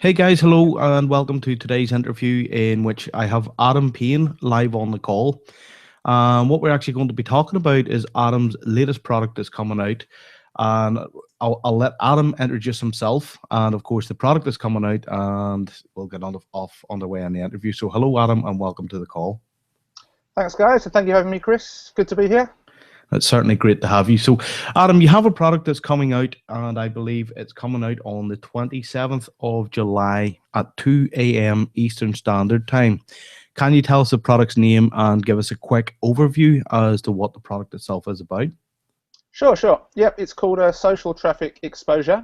Hey guys, hello and welcome to today's interview in which I have Adam Payne live on the call. What we're actually going to be talking about is Adam's latest product that's coming out. And I'll let Adam introduce himself and, of course, the product that's coming out, and we'll get off on the way in the interview. So, hello, Adam, and welcome to the call. Thanks, guys. So thank you for having me, Chris. Good to be here. It's certainly great to have you. So, Adam, you have a product that's coming out, and I believe it's coming out on the 27th of July at 2 a.m. Eastern Standard Time. Can you tell us the product's name and give us a quick overview as to what the product itself is about? Sure. Yep, it's called a social traffic exposure,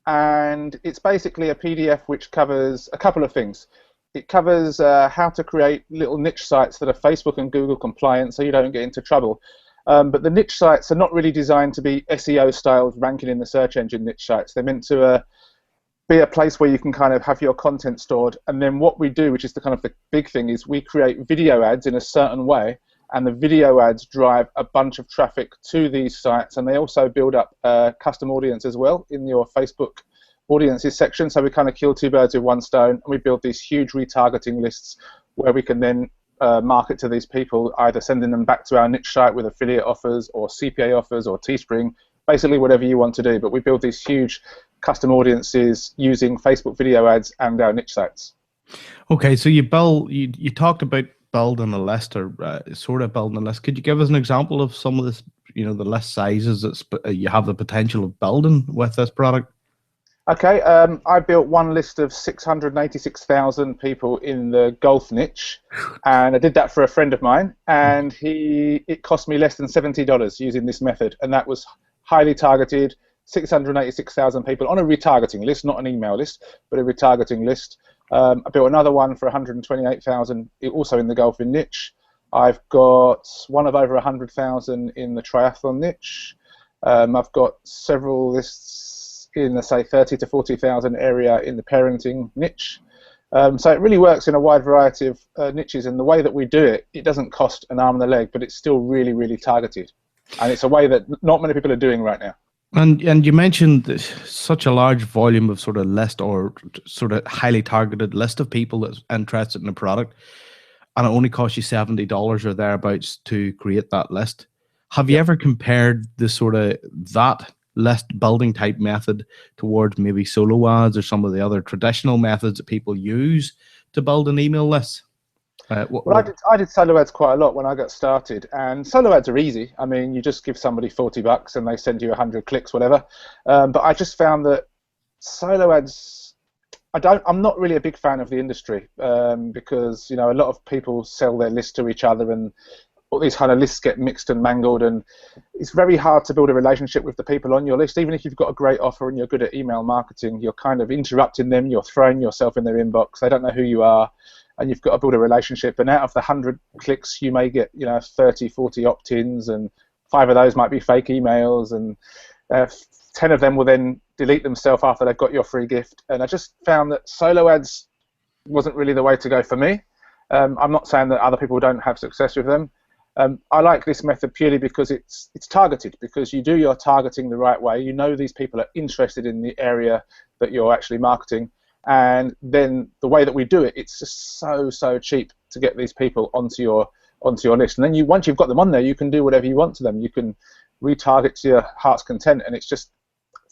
and it's basically a PDF which covers a couple of things. It covers how to create little niche sites that are Facebook and Google compliant so you don't get into trouble. But the niche sites are not really designed to be SEO-styled ranking in the search engine niche sites. They're meant to be a place where you can kind of have your content stored. And then what we do, which is the big thing, is we create video ads in a certain way, and the video ads drive a bunch of traffic to these sites, and they also build up custom audience as well in your Facebook audiences section. So we kind of kill two birds with one stone, and we build these huge retargeting lists where we can then market to these people, either sending them back to our niche site with affiliate offers or CPA offers or Teespring, basically whatever you want to do. But we build these huge custom audiences using Facebook video ads and our niche sites. Okay, so you talked about building a list or sort of building a list. Could you give us an example of some of this, the list sizes that you have the potential of building with this product? Okay, I built one list of 686,000 people in the golf niche, and I did that for a friend of mine, and it cost me less than $70 using this method, and that was highly targeted, 686,000 people on a retargeting list, not an email list, but a retargeting list. I built another one for 128,000, also in the golfing niche. I've got one of over 100,000 in the triathlon niche. I've got several lists in the, say, 30 to 40,000 area in the parenting niche. So it really works in a wide variety of niches, and the way that we do it, it doesn't cost an arm and a leg, but it's still really, really targeted. And it's a way that not many people are doing right now. And you mentioned such a large volume of sort of list or sort of highly targeted list of people that's interested in the product, and it only costs you $70 or thereabouts to create that list. Have you ever compared the sort of that list building type method towards maybe solo ads or some of the other traditional methods that people use to build an email list? Well, I did solo ads quite a lot when I got started, and solo ads are easy. I mean, you just give somebody $40 and they send you 100 clicks, whatever. But I just found that solo ads, I'm not really a big fan of the industry because a lot of people sell their list to each other, and all these kind of lists get mixed and mangled, and it's very hard to build a relationship with the people on your list. Even if you've got a great offer and you're good at email marketing, you're kind of interrupting them, you're throwing yourself in their inbox, they don't know who you are, and you've got to build a relationship. And out of the 100 clicks, you may get 30, 40 opt-ins, and 5 of those might be fake emails, and 10 of them will then delete themselves after they've got your free gift. And I just found that solo ads wasn't really the way to go for me. I'm not saying that other people don't have success with them. I like this method purely because it's targeted, because you do your targeting the right way. You know these people are interested in the area that you're actually marketing, and then the way that we do it, it's just so cheap to get these people onto your list. And then once you've got them on there, you can do whatever you want to them. You can retarget to your heart's content, and it's just,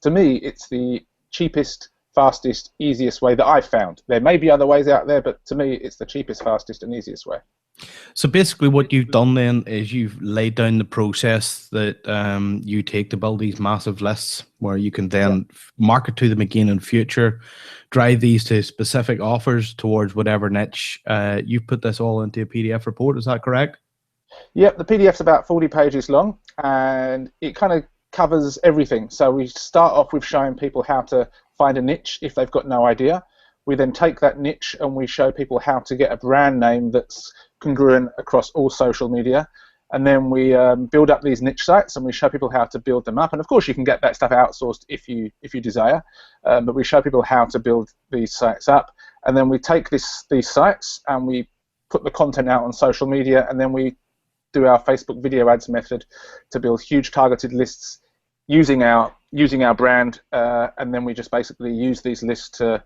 to me, it's the cheapest, fastest, easiest way that I've found. There may be other ways out there, but to me, it's the cheapest, fastest, and easiest way. So basically what you've done then is you've laid down the process that you take to build these massive lists where you can then market to them again in future, drive these to specific offers towards whatever niche. You've put this all into a PDF report, is that correct? Yep, the PDF's about 40 pages long, and it kind of covers everything. So we start off with showing people how to find a niche if they've got no idea. We then take that niche and we show people how to get a brand name that's congruent across all social media, and then we build up these niche sites and we show people how to build them up. And of course you can get that stuff outsourced if you desire, but we show people how to build these sites up, and then we take these sites and we put the content out on social media, and then we do our Facebook video ads method to build huge targeted lists using our brand, and then we just basically use these lists to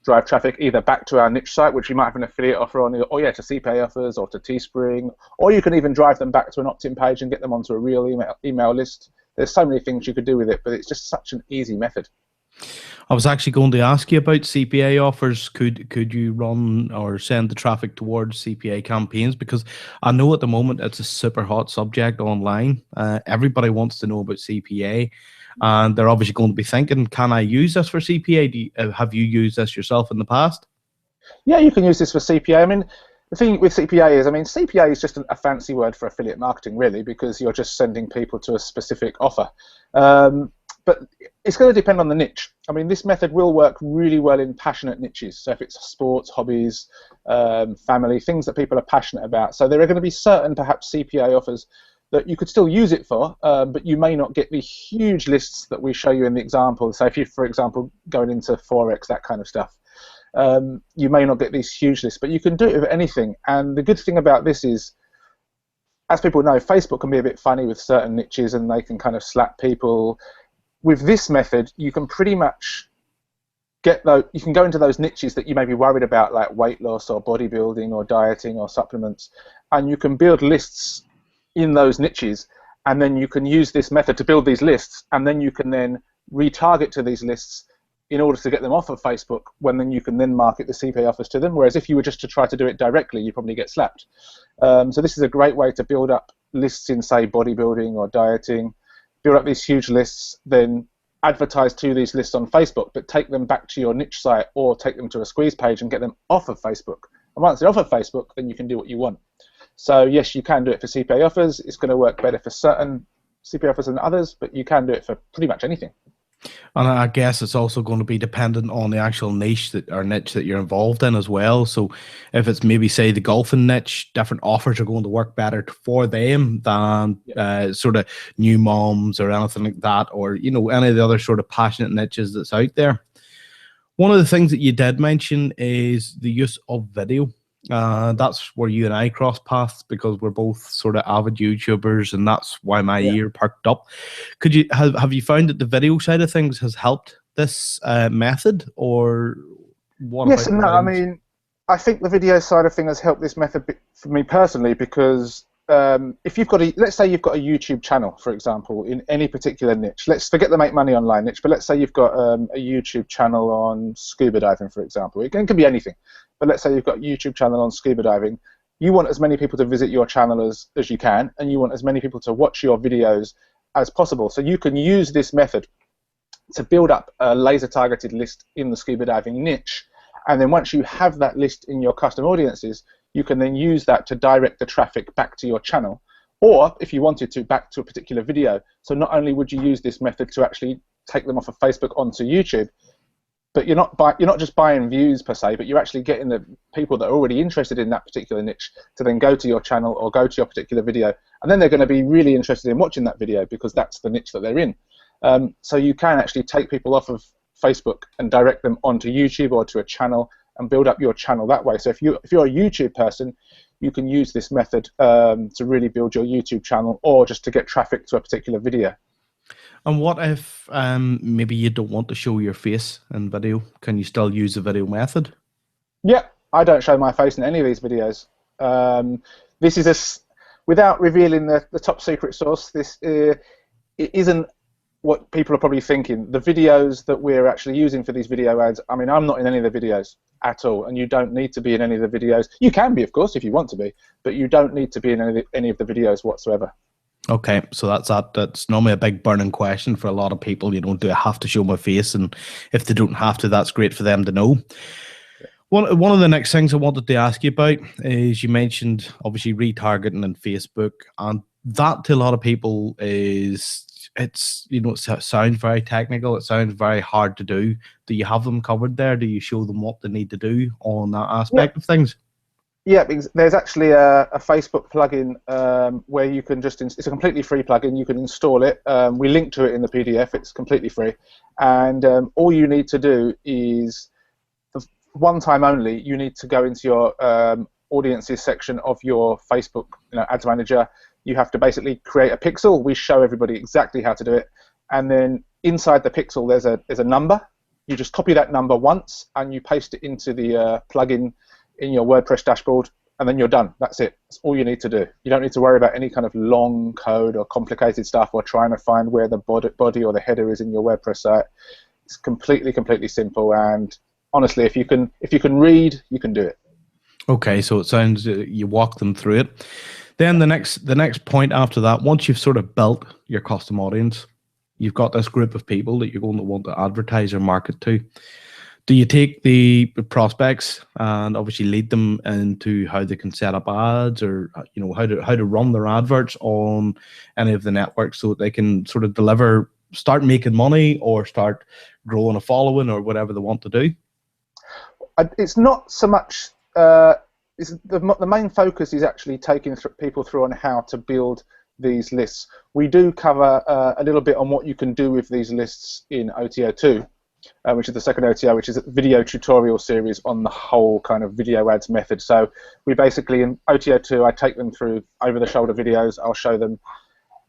drive traffic either back to our niche site, which we might have an affiliate offer on, or to CPA offers, or to Teespring, or you can even drive them back to an opt-in page and get them onto a real email list. There's so many things you could do with it, but it's just such an easy method. I was actually going to ask you about CPA offers. Could you run or send the traffic towards CPA campaigns? Because I know at the moment it's a super hot subject online. Everybody wants to know about CPA, and they're obviously going to be thinking, can I use this for CPA? Have you used this yourself in the past? Yeah, you can use this for CPA. I mean, the thing with CPA is, CPA is just a fancy word for affiliate marketing, really, because you're just sending people to a specific offer. But it's going to depend on the niche. This method will work really well in passionate niches. So if it's sports, hobbies, family, things that people are passionate about. So there are going to be certain, perhaps, CPA offers that you could still use it for, but you may not get the huge lists that we show you in the example. So if you, for example, going into Forex, that kind of stuff, you may not get these huge lists, but you can do it with anything. And the good thing about this is, as people know, Facebook can be a bit funny with certain niches, and they can kind of slap people. With this method, you can pretty much you can go into those niches that you may be worried about, like weight loss or bodybuilding or dieting or supplements, and you can build lists in those niches, and then you can use this method to build these lists, and then you can then retarget to these lists in order to get them off of Facebook, when then you can then market the CPA offers to them, whereas if you were just to try to do it directly, you probably get slapped. So this is a great way to build up lists in, say, bodybuilding or dieting, build up these huge lists, then advertise to these lists on Facebook, but take them back to your niche site or take them to a squeeze page and get them off of Facebook. And once they're off of Facebook, then you can do what you want. So yes, you can do it for CPA offers. It's going to work better for certain CPA offers than others, but you can do it for pretty much anything. And I guess it's also going to be dependent on the actual niche that you're involved in as well. So if it's maybe, say, the golfing niche, different offers are going to work better for them than sort of new moms or anything like that, or any of the other sort of passionate niches that's out there. One of the things that you did mention is the use of video. That's where you and I cross paths, because we're both sort of avid YouTubers, and that's why my ear perked up. Could you have you found that the video side of things has helped this method, or what? Yes and no. I think the video side of things has helped this method for me personally, because if you've got let's say you've got a YouTube channel, for example, in any particular niche. Let's forget the make money online niche, but let's say you've got a YouTube channel on scuba diving, for example. It can be anything, but let's say you've got a YouTube channel on scuba diving. You want as many people to visit your channel as you can, and you want as many people to watch your videos as possible. So you can use this method to build up a laser targeted list in the scuba diving niche, and then once you have that list in your custom audiences, you can then use that to direct the traffic back to your channel, or if you wanted to, back to a particular video. So not only would you use this method to actually take them off of Facebook onto YouTube, but you're not just buying views per se, but you're actually getting the people that are already interested in that particular niche to then go to your channel or go to your particular video, and then they're going to be really interested in watching that video because that's the niche that they're in. So you can actually take people off of Facebook and direct them onto YouTube or to a channel and build up your channel that way. So if you're a YouTube person, you can use this method to really build your YouTube channel, or just to get traffic to a particular video. And what if maybe you don't want to show your face in video? Can you still use the video method? Yeah, I don't show my face in any of these videos. This is without revealing the top secret source. It isn't what people are probably thinking. The videos that we're actually using for these video ads, I'm not in any of the videos at all, and you don't need to be in any of the videos. You can be, of course, if you want to be, but you don't need to be in any of the videos whatsoever. Okay, so that's normally a big burning question for a lot of people. Do I have to show my face? And if they don't have to, that's great for them to know. One of the next things I wanted to ask you about is, you mentioned obviously retargeting in Facebook, and that to a lot of people it sounds very technical. It sounds very hard to do. Do you have them covered there? Do you show them what they need to do on that aspect of things? Yeah, there's actually a Facebook plugin where you can it's a completely free plugin. You can install it. We link to it in the PDF. It's completely free, and all you need to do is, one time only, you need to go into your audiences section of your Facebook ads manager. You have to basically create a pixel. We show everybody exactly how to do it, and then inside the pixel there's a number, you just copy that number once and you paste it into the plugin in your WordPress dashboard, and then you're done. That's it. That's all you need to do. You don't need to worry about any kind of long code or complicated stuff or trying to find where the body or the header is in your WordPress site. It's completely simple, and honestly, if you can read, you can do it. Okay, so it sounds you walk them through it. Then the next point after that, once you've sort of built your custom audience, you've got this group of people that you're going to want to advertise or market to. Do you take the prospects and obviously lead them into how they can set up ads, or how to run their adverts on any of the networks so that they can sort of start making money or start growing a following or whatever they want to do? It's not so much. The main focus is actually taking people through on how to build these lists. We do cover a little bit on what you can do with these lists in OTO2, which is the second OTO, which is a video tutorial series on the whole kind of video ads method. So we basically, in OTO2, I take them through over-the-shoulder videos. I'll show them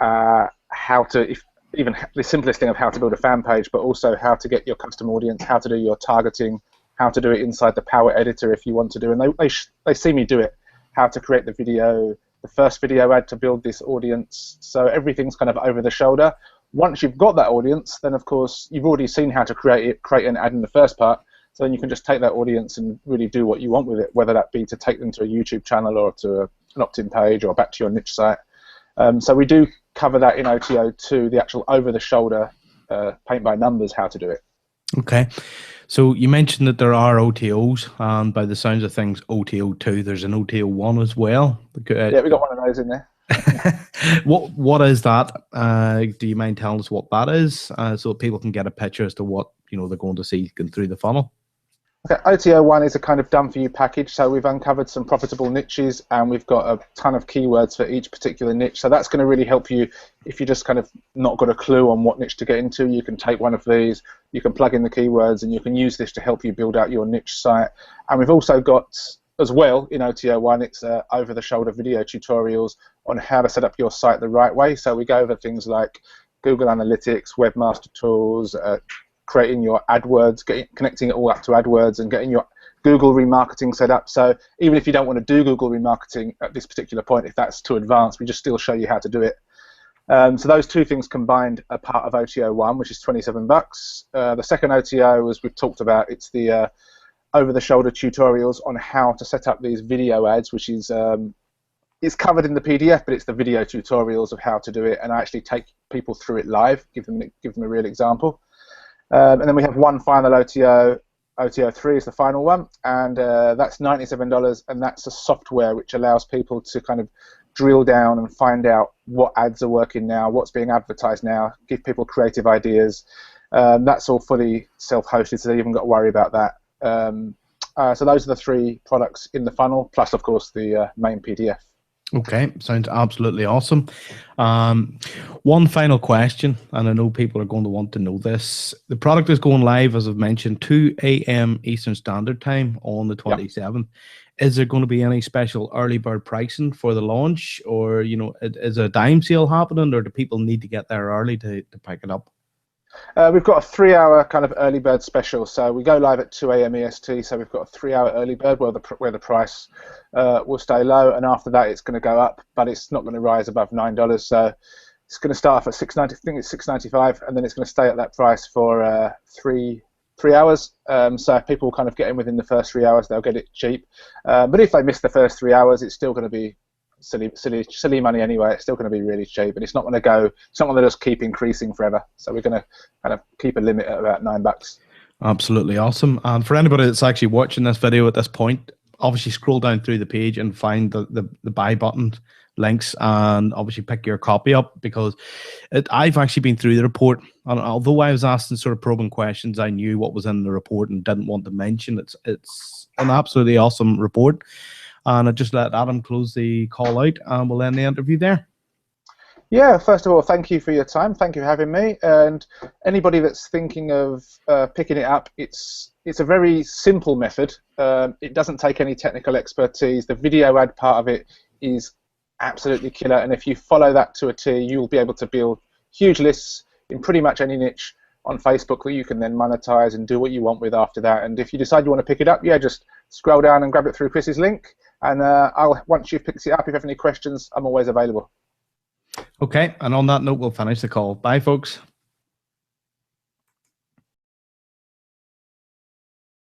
how to, even the simplest thing of how to build a fan page, but also how to get your custom audience, how to do your targeting, how to do it inside the Power Editor if you want to do. And they see me do it, how to create the video, the first video ad to build this audience. So everything's kind of over the shoulder. Once you've got that audience, then of course you've already seen how to create an ad in the first part. So then you can just take that audience and really do what you want with it, whether that be to take them to a YouTube channel or to an opt-in page or back to your niche site. So we do cover that in OTO2, the actual over-the-shoulder paint by numbers, how to do it. Okay. So you mentioned that there are OTOs, and by the sounds of things, OTO2, there's an OTO1 as well. Yeah, we got one of those in there. What is that? Do you mind telling us what that is, so people can get a picture as to what they're going to see going through the funnel? Okay, OTO1 is a kind of done-for-you package. So we've uncovered some profitable niches, and we've got a ton of keywords for each particular niche. So that's going to really help you if you just kind of not got a clue on what niche to get into. You can take one of these, you can plug in the keywords, and you can use this to help you build out your niche site. And we've also got, as well, in OTO1, it's over-the-shoulder video tutorials on how to set up your site the right way. So we go over things like Google Analytics, Webmaster Tools, creating your AdWords, connecting it all up to AdWords, and getting your Google remarketing set up. So even if you don't want to do Google remarketing at this particular point, if that's too advanced, we just still show you how to do it. So those two things combined are part of OTO1, which is $27. The second OTO, as we've talked about, it's the over-the-shoulder tutorials on how to set up these video ads, which is it's covered in the PDF, but it's the video tutorials of how to do it, and I actually take people through it live, give them a real example. And then we have one final OTO. OTO3 is the final one, and that's $97, and that's a software which allows people to kind of drill down and find out what ads are working now, what's being advertised now, give people creative ideas. That's all fully self-hosted, so you haven't got to worry about that. So those are the three products in the funnel, plus, of course, the main PDF. Okay, sounds absolutely awesome. One final question, and I know people are going to want to know this. The product is going live, as I've mentioned, 2 a.m. Eastern Standard Time on the 27th. Yep. Is there going to be any special early bird pricing for the launch, or is a dime sale happening, or do people need to get there early to pick it up? We've got a 3-hour kind of early bird special, so we go live at 2 a.m. EST. So we've got a 3-hour early bird where the price will stay low, and after that it's going to go up, but it's not going to rise above $9. So it's going to start off at $6.90. I think it's $6.95, and then it's going to stay at that price for three hours. So if people kind of get in within the first 3 hours, they'll get it cheap. But if they miss the first 3 hours, it's still going to be silly money anyway. It's still going to be really cheap, and it's not going to just keep increasing forever. So we're going to kind of keep a limit at about $9. Absolutely awesome. And for anybody that's actually watching this video at this point, obviously scroll down through the page and find the buy button links, and obviously pick your copy up, because I've actually been through the report, and although I was asking sort of probing questions, I knew what was in the report and didn't want to mention. It's an absolutely awesome report. And I just let Adam close the call out, and we'll end the interview there. Yeah, first of all, thank you for your time. Thank you for having me. And anybody that's thinking of picking it up, it's a very simple method. It doesn't take any technical expertise. The video ad part of it is absolutely killer. And if you follow that to a T, you'll be able to build huge lists in pretty much any niche on Facebook that you can then monetize and do what you want with after that. And if you decide you want to pick it up, yeah, just scroll down and grab it through Chris's link. And once you've picked it up, if you have any questions, I'm always available. Okay, and on that note, we'll finish the call. Bye, folks.